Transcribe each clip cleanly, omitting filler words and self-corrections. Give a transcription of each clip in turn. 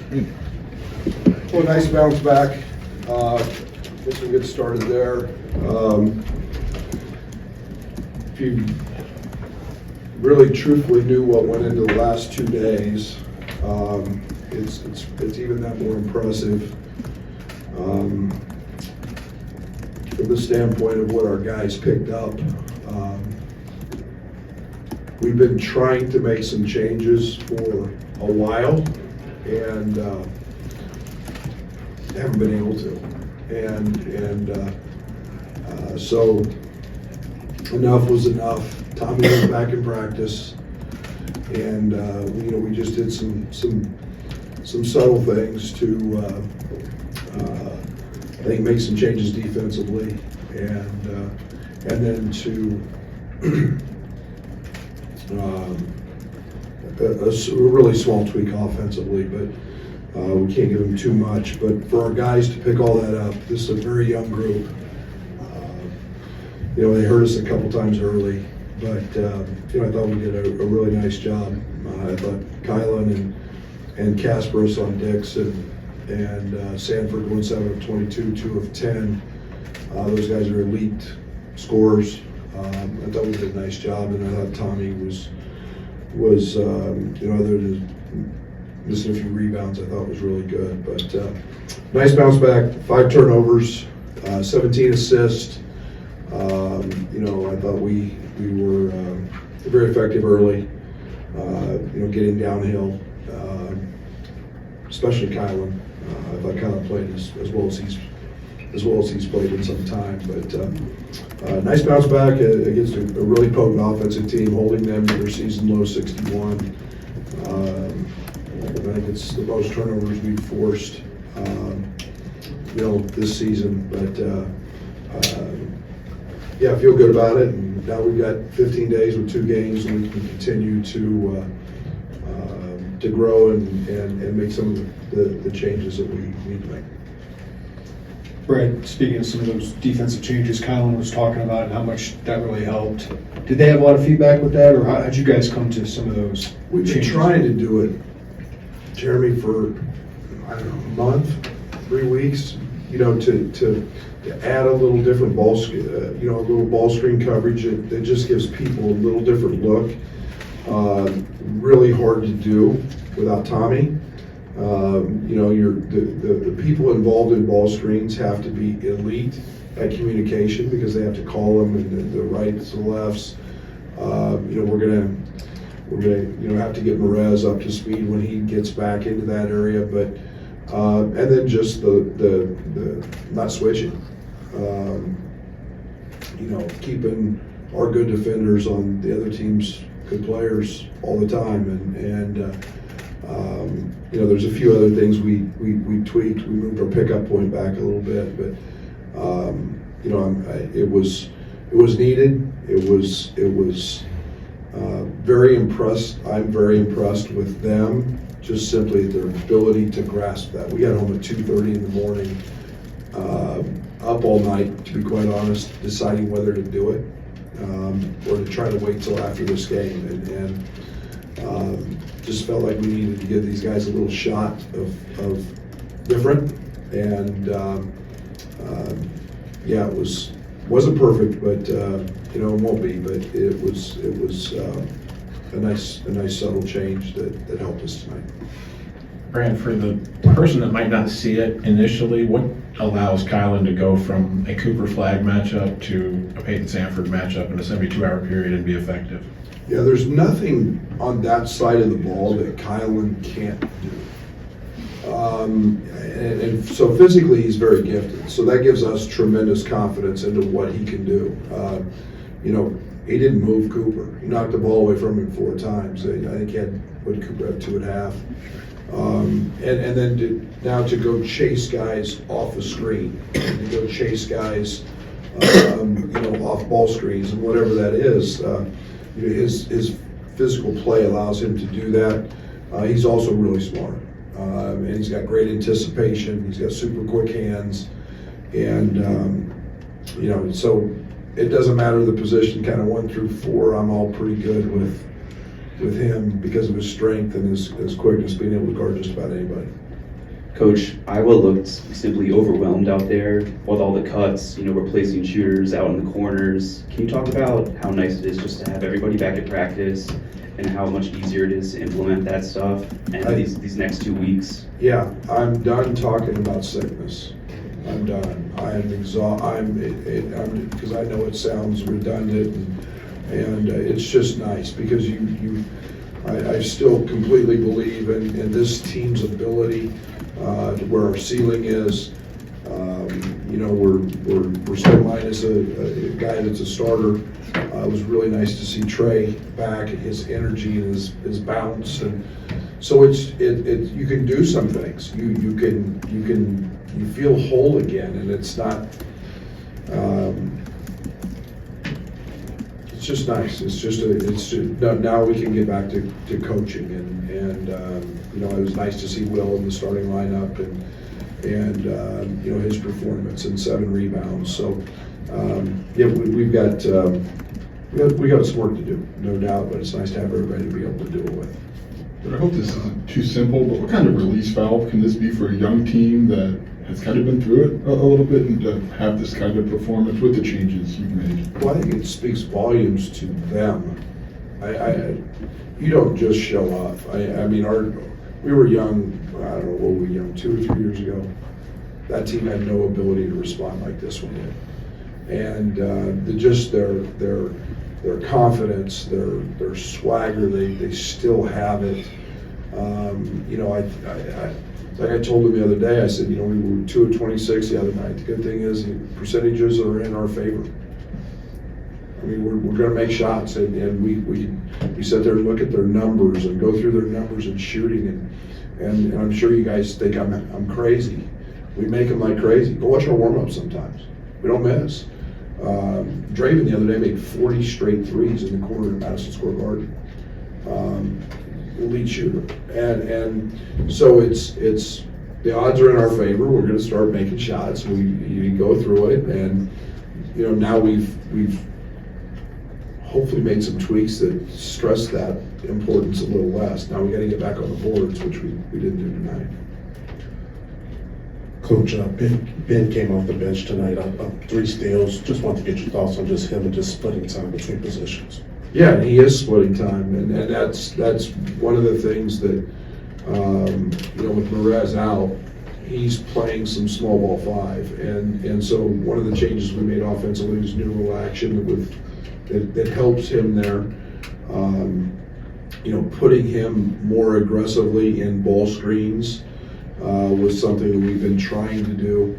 Well, nice bounce back. Guess we'll get started there. If you really truthfully knew what went into the last 2 days, it's even that more impressive. From the standpoint of what our guys picked up, we've been trying to make some changes for a while and haven't been able to. So enough was enough. Tommy was back in practice, and we just did some subtle things to I think make some changes defensively, and then to a really small tweak offensively, but we can't give them too much. But for our guys to pick all that up, this is a very young group. They hurt us a couple times early, but I thought we did a really nice job. I thought Kylan and Kasparis on Dix and Sanford going 7 of 22, 2 of 10. Those guys are elite scorers. I thought we did a nice job, and I thought Tommy was other than missing a few rebounds, I thought was really good. But nice bounce back, 5 turnovers, 17 assists. I thought we were very effective early, getting downhill, especially Kylan. I thought Kylan played as well as he's played in some time. But nice bounce back against a really potent offensive team, holding them to their season low 61. I think it's the most turnovers we've forced, this season. But I feel good about it. And now we've got 15 days with 2 games, and we can continue to grow and make some of the changes that we need to make. Brad, speaking of some of those defensive changes Kylan was talking about and how much that really helped, did they have a lot of feedback with that, or how'd you guys come to some of those We've been changes? trying to do it, Jeremy, for, a month, 3 weeks, to add a little different ball, a little ball screen coverage that just gives people a little different look. Really hard to do without Tommy. The people involved in ball screens have to be elite at communication because they have to call them and the rights and lefts. We're gonna have to get Merez up to speed when he gets back into that area, but and then just the not switching. Keeping our good defenders on the other team's good players all the time, and there's a few other things we tweaked. We moved our pickup point back a little bit, but it was needed. It was very impressed. I'm very impressed with them. Just simply their ability to grasp that. We got home at 2:30 in the morning, up all night, to be quite honest, deciding whether to do it or to try to wait till after this game, and just felt like we needed to give these guys a little shot of different, and it wasn't perfect, but it won't be, but it was a nice subtle change that helped us tonight. Brad, for the person that might not see it initially, what allows Kylan to go from a Cooper Flag matchup to a Peyton Sanford matchup in a 72-hour period and be effective? Yeah, there's nothing on that side of the ball that Kylan can't do. And so physically he's very gifted. So that gives us tremendous confidence into what he can do. He didn't move Cooper. He knocked the ball away from him 4 times. I think he had, Cooper had 2.5. And then to go chase guys off the screen, and to go chase guys, off ball screens and whatever that is. His physical play allows him to do that. He's also really smart, and he's got great anticipation. He's got super quick hands, and so it doesn't matter the position, kind of 1 through 4. I'm all pretty good with him because of his strength and his quickness, being able to guard just about anybody. Coach, Iowa looked simply overwhelmed out there with all the cuts, replacing shooters out in the corners. Can you talk about how nice it is just to have everybody back at practice and how much easier it is to implement that stuff and these next 2 weeks? Yeah, I'm done talking about sickness. I'm done. I'm exhausted. Because I know it sounds redundant, and it's just nice because I still completely believe in this team's ability to where our ceiling is. We're still minus a guy that's a starter. It was really nice to see Trey back and his energy and his bounce, and so you can do some things. You feel whole again, and it's not. It's just nice. It's just now we can get back to coaching, and it was nice to see Will in the starting lineup and his performance and 7 rebounds. So we've got some work to do, no doubt, but it's nice to have everybody to be able to do it with. But I hope this isn't too simple, but what kind of release valve can this be for a young team that has kind of been through it a little bit and to have this kind of performance with the changes you've made? Well, I think it speaks volumes to them. You don't just show up. We were young, I don't know, what were we young, 2 or 3 years ago? That team had no ability to respond like this one did. And their confidence, their swagger, they still have it. Like I told them the other day, I said, we were 2 of 26 the other night. The good thing is the percentages are in our favor. We're going to make shots, and we sit there and look at their numbers and go through their numbers and shooting, and I'm sure you guys think I'm crazy. We make them like crazy. Go watch our warm-ups sometimes. We don't miss. Draven the other day made 40 straight threes in the corner of Madison Square Garden. Elite shooter, and so it's the odds are in our favor. We're going to start making shots. You go through it, and now we've hopefully made some tweaks that stress that importance a little less. Now we got to get back on the boards, which we didn't do tonight. Coach, Ben came off the bench tonight, up 3 steals. Just wanted to get your thoughts on just him and just splitting time between positions. Yeah, he is splitting time, and that's one of the things that with Perez out, he's playing some small ball 5, and so one of the changes we made offensively was new rule action that helps him there. Putting him more aggressively in ball screens was something that we've been trying to do.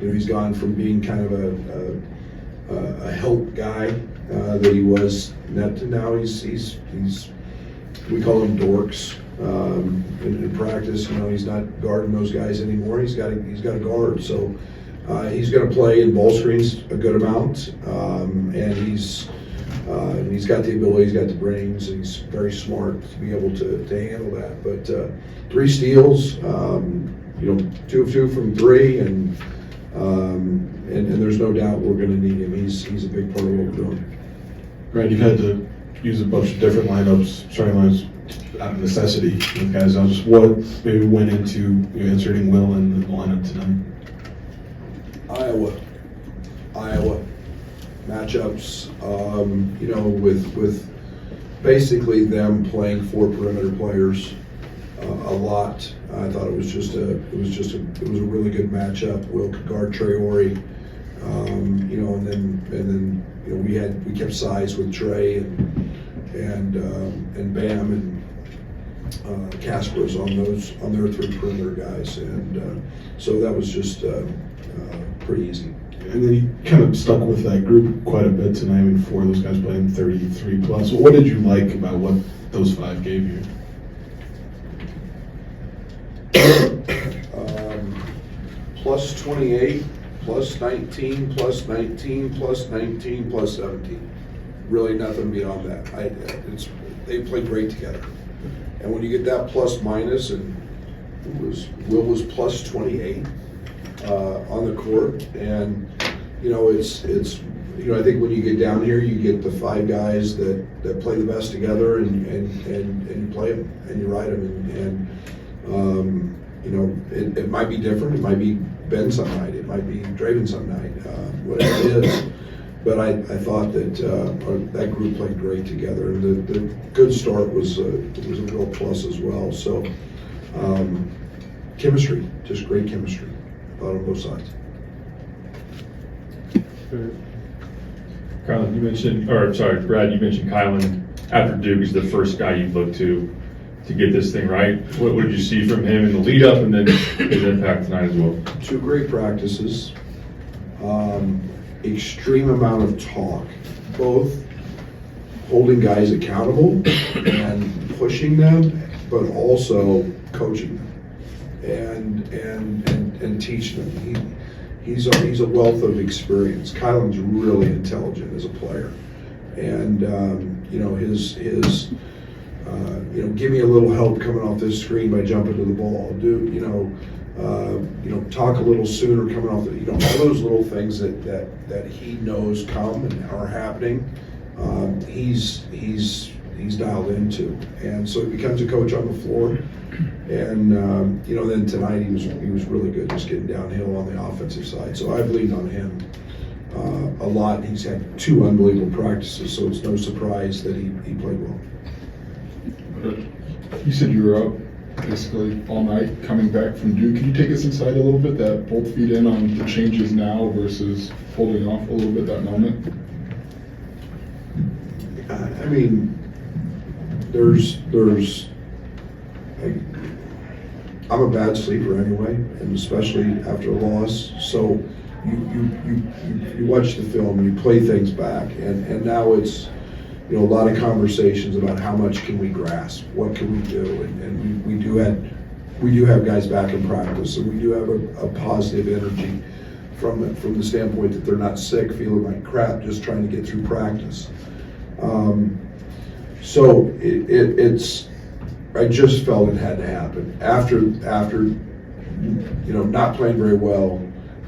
He's gone from being kind of a help guy that he was net to now he's we call him dorks in practice. He's not guarding those guys anymore. He's got a guard, so he's going to play in ball screens a good amount, and he's got the ability, he's got the brains, and he's very smart to be able to handle that. But 3 steals, 2 of 2 from 3, and there's no doubt we're going to need him. He's a big part of what we're doing. Brad, you've had to use a bunch of different lineups, starting lines out of necessity with guys. What maybe went into inserting Will in the lineup tonight? Iowa matchups, with basically them playing 4 perimeter players a lot. I thought it was a really good matchup. Will could guard Traore, and then we kept size with Trey and Bam and Casper's on their 3 perimeter guys, and so that was just pretty easy. And then you kind of stuck with that group quite a bit tonight. 4 of those guys playing 33 plus. What did you like about what those 5 gave you? Plus 28, plus 19, plus 19, plus 19, plus 17. Really nothing beyond that. They played great together. And when you get that plus minus, and Will was plus 28 on the court, and I think when you get down here, you get the 5 guys that play the best together, and you play them and you ride them, and it might be different. It might be Ben some night. It might be Draven some night. Whatever it is. But I thought that that group played great together, and the good start was a real plus as well. So chemistry, just great chemistry. I thought on both sides. Kylan, Brad, you mentioned Kylan after Duke is the first guy you look to get this thing right. What did you see from him in the lead up and then his impact tonight as well? 2 great practices, extreme amount of talk, both holding guys accountable and pushing them, but also coaching them and teaching them. He's a wealth of experience. Kylan's really intelligent as a player, and his give me a little help coming off this screen by jumping to the ball. Talk a little sooner coming off the, all those little things that he knows come and are happening. He's dialed into, and so he becomes a coach on the floor. And then tonight he was really good, just getting downhill on the offensive side. So I've leaned on him a lot. He's had 2 unbelievable practices, so it's no surprise that he played well. You said you were up basically all night coming back from Duke. Can you take us inside a little bit, that both feet in on the changes now versus holding off a little bit that moment? I mean, I'm a bad sleeper anyway, and especially after a loss. So you watch the film and you play things back, and now it's a lot of conversations about how much can we grasp, what can we do, and we do have guys back in practice, and we do have a positive energy from the standpoint that they're not sick, feeling like crap, just trying to get through practice. So it's. I just felt it had to happen after not playing very well,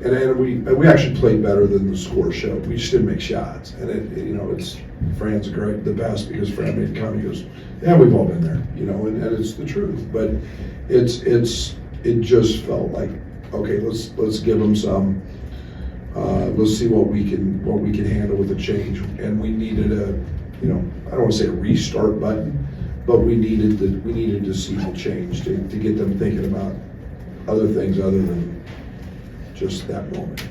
and we actually played better than the score showed. We just didn't make shots, and it's Fran's the best because Fran made a comment. He goes, "Yeah, we've all been there," and it's the truth. But it just felt like, okay, let's give them some. Let's see what we can handle with the change, and we needed I don't want to say a restart button, but we needed to see the change to get them thinking about other things other than just that moment.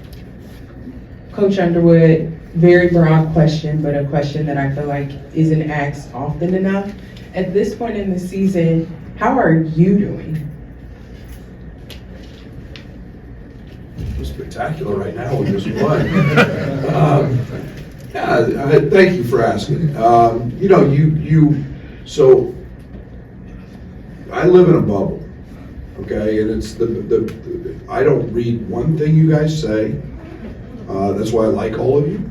Coach Underwood, very broad question, but a question that I feel like isn't asked often enough. At this point in the season, how are you doing? It's spectacular right now with this one. Thank you for asking. So I live in a bubble, okay, and it's I don't read one thing you guys say. That's why I like all of you.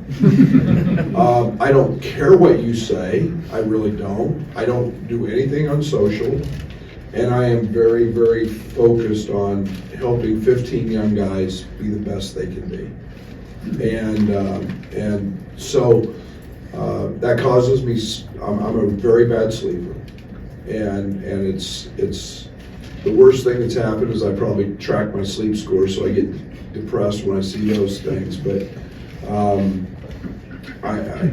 I don't care what you say. I really don't. I don't do anything on social, and I am very, very focused on helping 15 young guys be the best they can be. And so that causes me. I'm a very bad sleeper, and it's the worst thing that's happened is I probably track my sleep score, so I get depressed when I see those things. But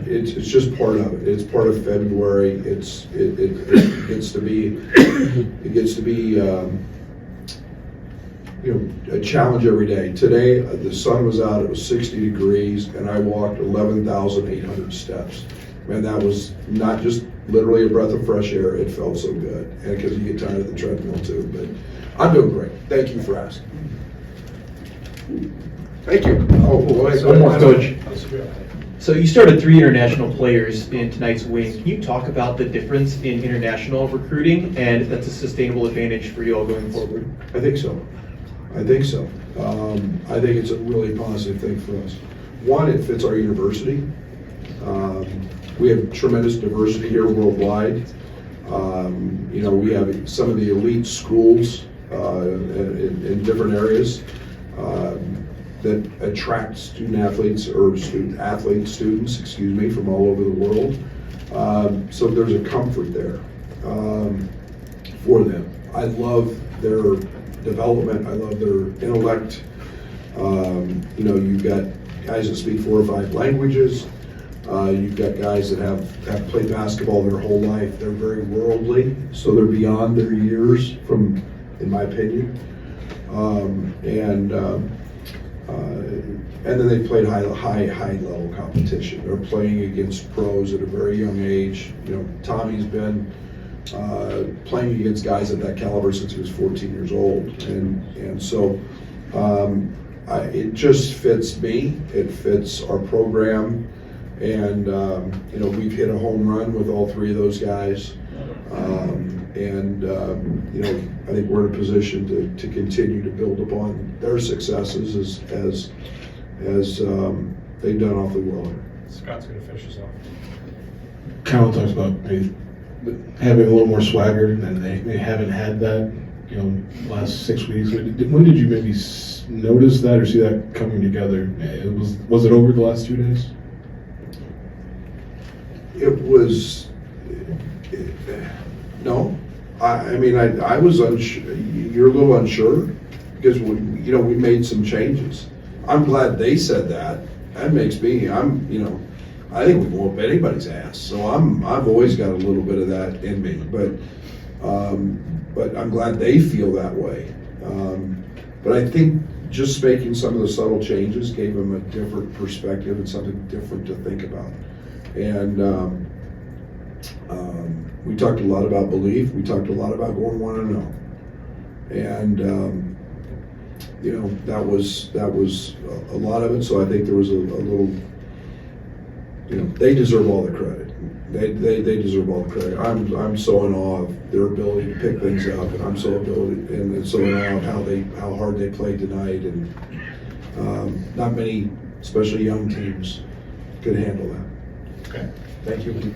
it's just part of it. It's part of February. It gets to be a challenge every day. Today, the sun was out, it was 60 degrees, and I walked 11,800 steps. Man, that was not just literally a breath of fresh air, it felt so good. And because you get tired of the treadmill too, but I'm doing great. Thank you for asking. Thank you. Oh, boy. One more, Coach. So you started 3 international players in tonight's win. Can you talk about the difference in international recruiting and if that's a sustainable advantage for you all going forward? I think so. I think it's a really positive thing for us. One, it fits our university. We have tremendous diversity here worldwide. We have some of the elite schools in different areas that attract students from all over the world. So there's a comfort there for them. I love their development. I love their intellect. You know, you've got guys that speak 4 or 5 languages. You've got guys that have played basketball their whole life. They're very worldly, so they're beyond their years, in my opinion. And then they played high level competition. They're playing against pros at a very young age. You know, Tommy's been playing against guys at that caliber since he was 14 years old, and so it just fits me. It fits our program, and you know, we've hit a home run with all 3 of those guys. You know, I think we're in a position to continue to build upon their successes as they've done off the world. Scott's gonna finish us off. Colin talks about maybe having a little more swagger, and they haven't had that, you know, last 6 weeks. When did you maybe notice that or see that coming together? Was it over the last 2 days? It was, no. I mean, I was unsure. You're a little unsure because you know, we made some changes. I'm glad they said that. That makes me, you know, I think we won't bet anybody's ass. So I've always got a little bit of that in me, but I'm glad they feel that way. But I think just making some of the subtle changes gave them a different perspective and something different to think about. And we talked a lot about belief. We talked a lot about going 1-0. And you know, that was a lot of it. So I think there was a little, you know, they deserve all the credit. They deserve all the credit. I'm so in awe of their ability to pick things up, and I'm so in awe of how hard they played tonight. And not many, especially young teams, could handle that. Okay. Thank you.